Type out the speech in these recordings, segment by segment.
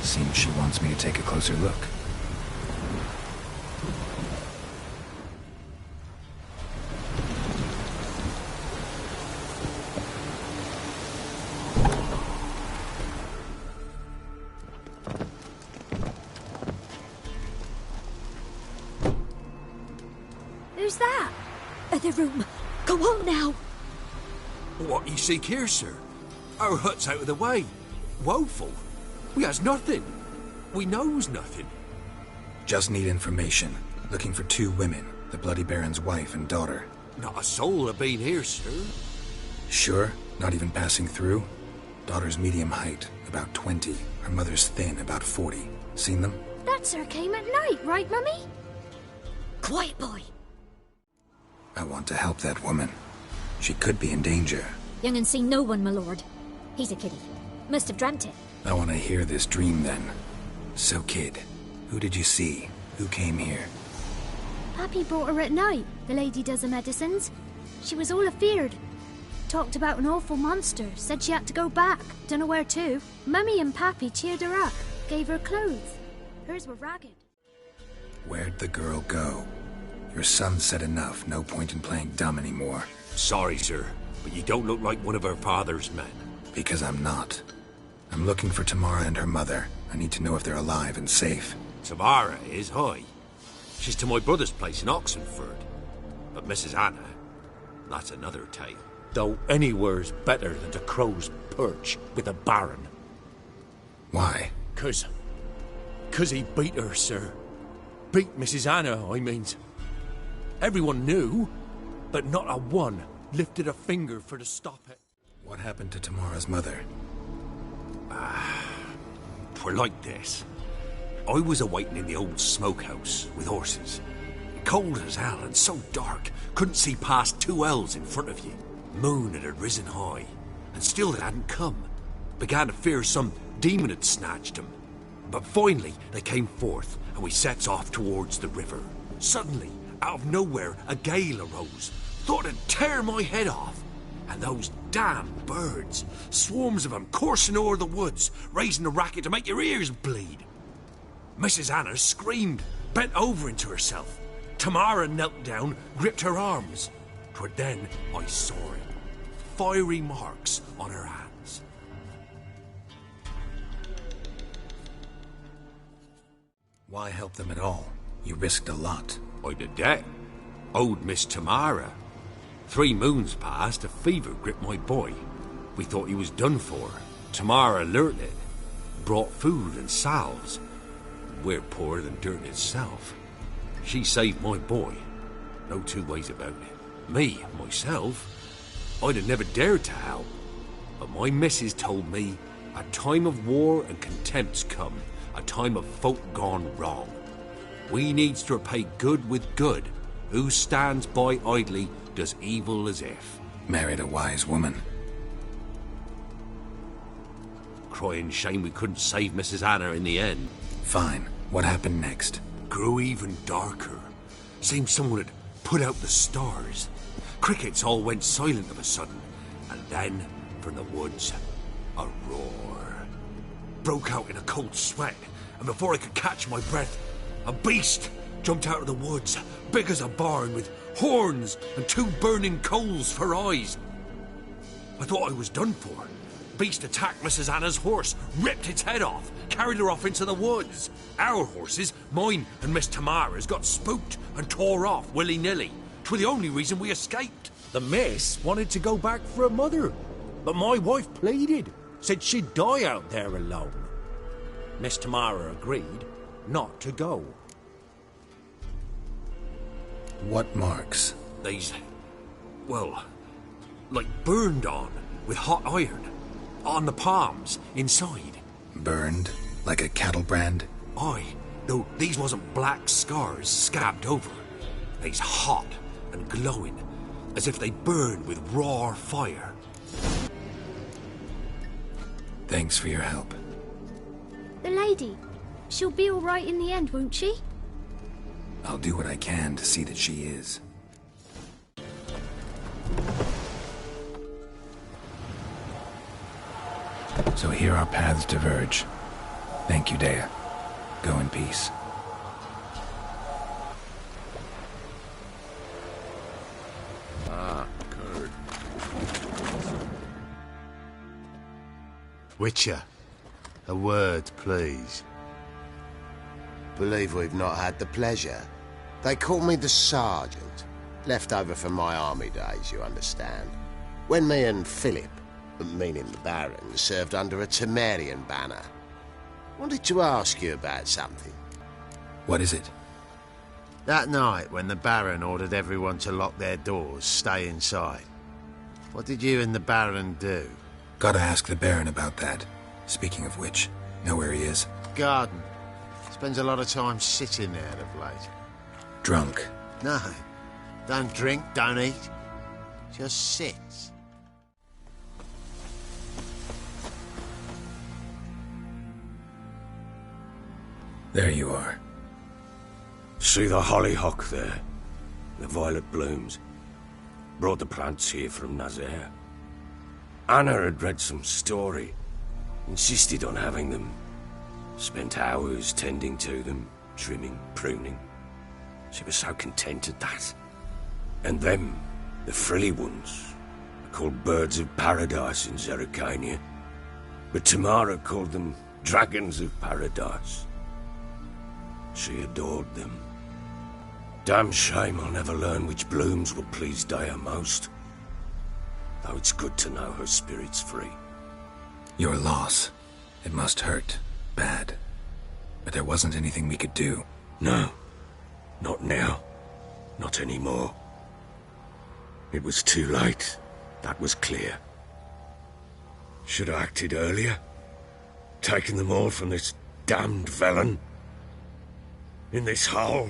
Seems she wants me to take a closer look. Who's that? Other room. Go on now. What you seek here, sir? Our hut's out of the way. Woeful. We has nothing. We knows nothing. Just need information. Looking for 2 women, the Bloody Baron's wife and daughter. Not a soul have been here, sir. Sure? Not even passing through? Daughter's medium height, about 20. Her mother's thin, about 40. Seen them? That sir came at night, right, Mummy? Quiet, boy. I want to help that woman. She could be in danger. Young and seen no one, my lord. He's a kiddie. Must have dreamt it. I want to hear this dream then. So, kid, who did you see? Who came here? Pappy brought her at night. The lady does the medicines. She was all afeared. Talked about an awful monster. Said she had to go back. Dunno where to. Mummy and Pappy cheered her up. Gave her clothes. Hers were ragged. Where'd the girl go? Your son said enough. No point in playing dumb anymore. Sorry, sir, but you don't look like one of her father's men. Because I'm not. I'm looking for Tamara and her mother. I need to know if they're alive and safe. Tamara is, hi. She's to my brother's place in Oxenford. But Mrs. Anna, that's another tale. Though anywhere's better than to Crow's Perch with a baron. Why? 'Cause he beat her, sir. Beat Mrs. Anna, I means. Everyone knew, but not a one lifted a finger for to stop it. What happened to Tamara's mother? 'Twere like this. I was awaiting in the old smokehouse with horses. Cold as hell and so dark, couldn't see past 2 ells in front of you. Moon had risen high, and still they hadn't come. Began to fear some demon had snatched them. But finally they came forth, and we sets off towards the river. Suddenly, out of nowhere, a gale arose. Thought it'd tear my head off. And those damn birds, swarms of them coursing o'er the woods, raising a racket to make your ears bleed. Mrs. Anna screamed, bent over into herself. Tamara knelt down, gripped her arms. 'Twere then I saw it. Fiery marks on her hands. Why help them at all? You risked a lot. I did that. Owed Miss Tamara. 3 moons passed, a fever gripped my boy. We thought he was done for. Tamara learnt it. Brought food and salves. We're poorer than dirt itself. She saved my boy. No 2 ways about it. Me, myself, I'd have never dared to help. But my missus told me a time of war and contempt's come. A time of folk gone wrong. We needs to repay good with good. Who stands by idly does evil as if. Married a wise woman. Crying shame we couldn't save Mrs. Anna in the end. Fine. What happened next? Grew even darker. Seemed someone had put out the stars. Crickets all went silent of a sudden. And then, from the woods, a roar. Broke out in a cold sweat. And before I could catch my breath, a beast jumped out of the woods, big as a barn, with horns and 2 burning coals for eyes. I thought I was done for. Beast attacked Mrs. Anna's horse, ripped its head off, carried her off into the woods. Our horses, mine and Miss Tamara's, got spooked and tore off willy-nilly. 'Twere the only reason we escaped. The miss wanted to go back for her mother, but my wife pleaded, said she'd die out there alone. Miss Tamara agreed not to go. What marks? They's, well, like burned on with hot iron. On the palms, inside. Burned? Like a cattle brand? Aye, though these wasn't black scars scabbed over. They's hot and glowing, as if they burned with raw fire. Thanks for your help. The lady. She'll be all right in the end, won't she? I'll do what I can to see that she is. So here our paths diverge. Thank you, Dea. Go in peace. Kurt. Witcher, a word, please. Believe we've not had the pleasure. They call me the Sergeant. Left over from my army days, you understand. When me and Philip, meaning the Baron, served under a Temerian banner. Wanted to ask you about something. What is it? That night when the Baron ordered everyone to lock their doors, stay inside. What did you and the Baron do? Gotta ask the Baron about that. Speaking of which, know where he is? Garden. Spends a lot of time sitting there of late. Drunk. No. Don't drink, don't eat. Just sits. There you are. See the hollyhock there? The violet blooms. Brought the plants here from Nazaire. Anna had read some story. Insisted on having them. Spent hours tending to them, trimming, pruning. She was so content at that. And them, the frilly ones, are called birds of paradise in Zerrikania. But Tamara called them dragons of paradise. She adored them. Damn shame I'll never learn which blooms will please Dea most. Though it's good to know her spirit's free. Your loss. It must hurt. Bad. But there wasn't anything we could do. No. Not now. Not anymore. It was too late. That was clear. Should have acted earlier. Taken them all from this damned Velen. In this hole.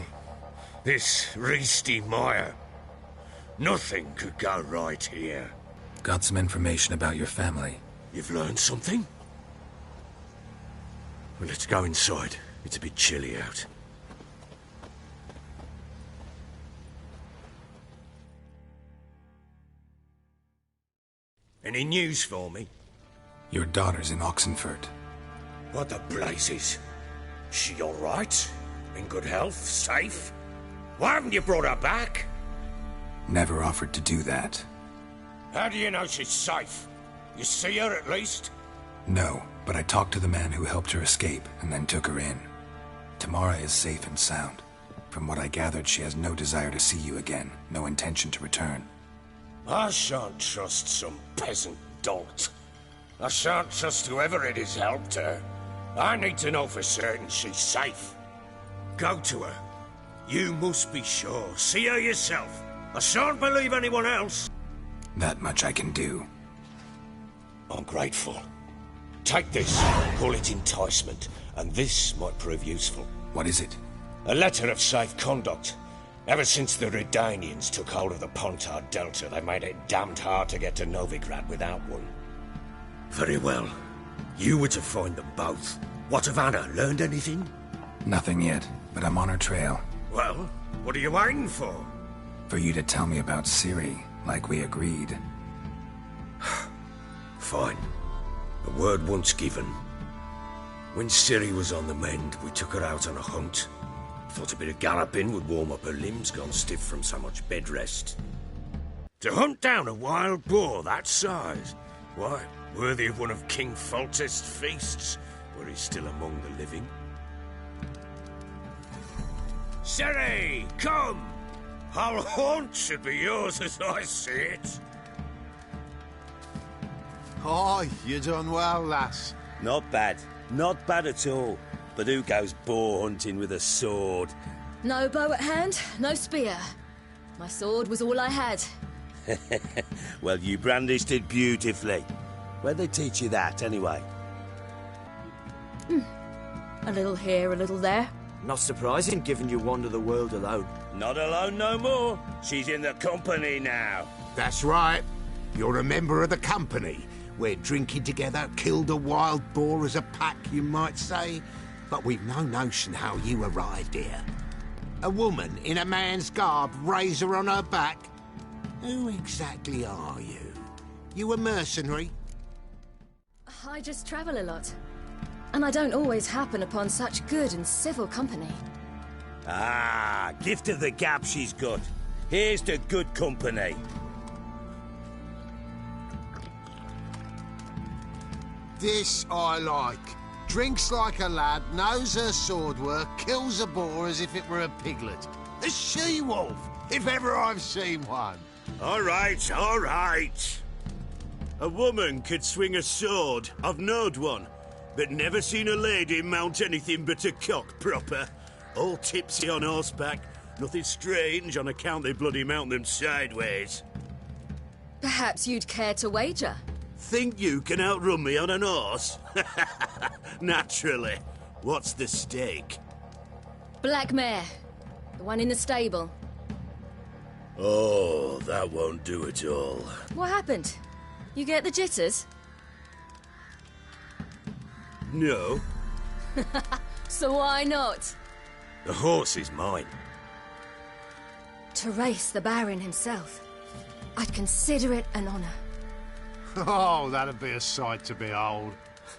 This reesty mire. Nothing could go right here. Got some information about your family. You've learned something? Well, let's go inside. It's a bit chilly out. Any news for me? Your daughter's in Oxenfurt. What the blazes? She all right? In good health? Safe? Why haven't you brought her back? Never offered to do that. How do you know she's safe? You see her at least? No, but I talked to the man who helped her escape and then took her in. Tamara is safe and sound. From what I gathered, she has no desire to see you again, no intention to return. I shan't trust some peasant dolt. I shan't trust whoever it is helped her. I need to know for certain she's safe. Go to her. You must be sure. See her yourself. I shan't believe anyone else. That much I can do. I'm grateful. Take this. Call it enticement. And this might prove useful. What is it? A letter of safe conduct. Ever since the Redanians took hold of the Pontard Delta, they made it damned hard to get to Novigrad without one. Very well. You were to find them both. What of Anna? Learned anything? Nothing yet, but I'm on her trail. Well, what are you waiting for? For you to tell me about Ciri, like we agreed. Fine. A word once given. When Ciri was on the mend, we took her out on a hunt. Thought a bit of galloping would warm up her limbs, gone stiff from so much bed rest. To hunt down a wild boar that size? Why, worthy of one of King Foltest's feasts, where he's still among the living. Ciri, come! Whole haunt should be yours as I see it. Aye, you done well, lass. Not bad. Not bad at all. But who goes boar hunting with a sword? No bow at hand, no spear. My sword was all I had. Well, you brandished it beautifully. Where'd they teach you that, anyway? A little here, a little there. Not surprising, given you wander the world alone. Not alone no more. She's in the company now. That's right. You're a member of the company. We're drinking together, killed a wild boar as a pack, you might say. But we've no notion how you arrived here. A woman in a man's garb, razor on her back. Who exactly are you? You a mercenary? I just travel a lot. And I don't always happen upon such good and civil company. Ah, gift of the gab she's got. Here's to good company. This I like. Drinks like a lad, knows her sword work, kills a boar as if it were a piglet. A she-wolf, if ever I've seen one. All right, all right. A woman could swing a sword. I've knowed one, but never seen a lady mount anything but a cock proper. All tipsy on horseback. Nothing strange on account they bloody mount them sideways. Perhaps you'd care to wager? Think you can outrun me on an horse? Naturally. What's the stake? Black mare. The one in the stable. Oh, that won't do at all. What happened? You get the jitters? No. So why not? The horse is mine. To race the Baron himself. I'd consider it an honor. Oh, that'd be a sight to behold.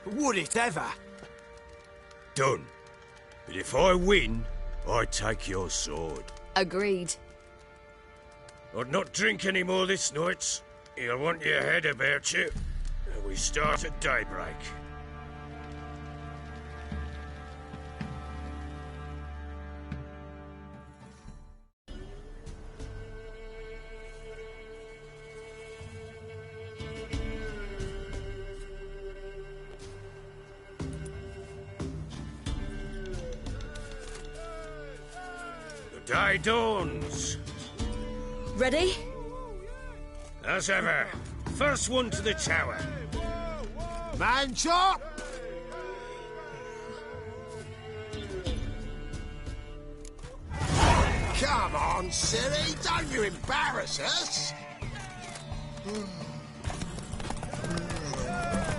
Would it ever? Done. But if I win, I take your sword. Agreed. I'd not drink any more this night. You'll want your head about you. And we start at daybreak. The day dawns. Ready? As ever, first one to the tower. Man chop! Come on, Ciri, don't you embarrass us!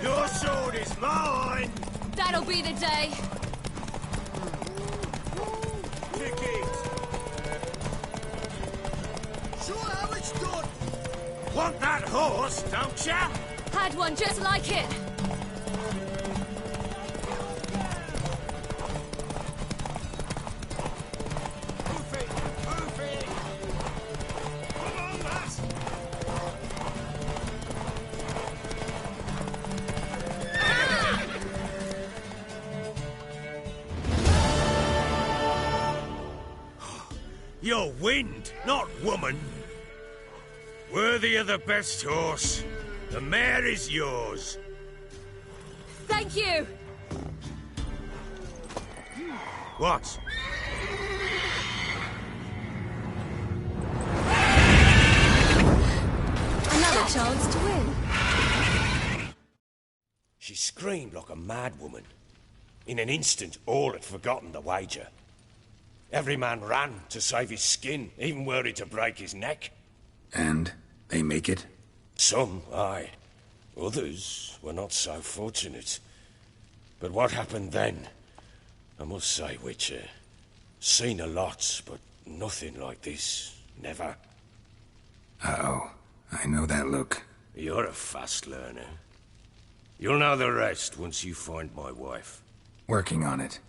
Your sword is mine! That'll be the day. Kick it! Sure how it's done! Want that horse, don't ya? Had one just like it. Hoof it! Hoof it! Come on, lass! You're wind, not woman. Worthy of the best horse. The mare is yours. Thank you. What? Another chance to win. She screamed like a mad woman. In an instant, all had forgotten the wager. Every man ran to save his skin, even were he to break his neck. And they make it? Some, aye. Others were not so fortunate. But what happened then? I must say, Witcher, seen a lot, but nothing like this. Never. Uh-oh. I know that look. You're a fast learner. You'll know the rest once you find my wife. Working on it.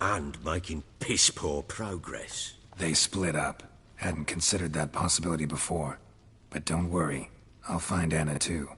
And making piss-poor progress. They split up. Hadn't considered that possibility before. But don't worry. I'll find Anna too.